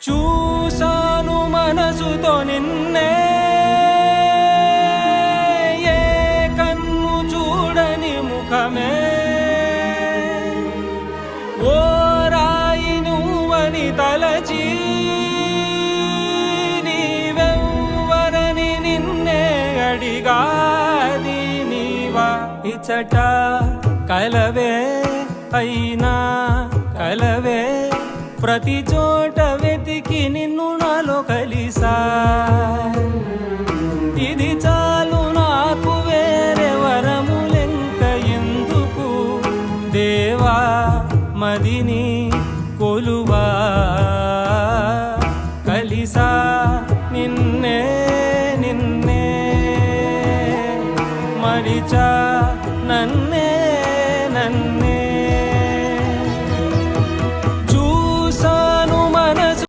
చూసాను మనసుతో నిన్నే, ఏ కన్ను చూడని ముఖమే, ఓ రాయి నువ్వని తలచి నీవెవ్వరని నిన్నే అడిగాది నీవా. ఇచ్చట కలవే అయినా కలవే, ప్రతి చోట వెతికి నిన్ను నాలో కలిసా. ఇది చాలు నాకు, వేరే వరములెంక ఎందుకు, దేవా మదిని కొలువా. కలిసా నిన్నే నిన్నే మరిచా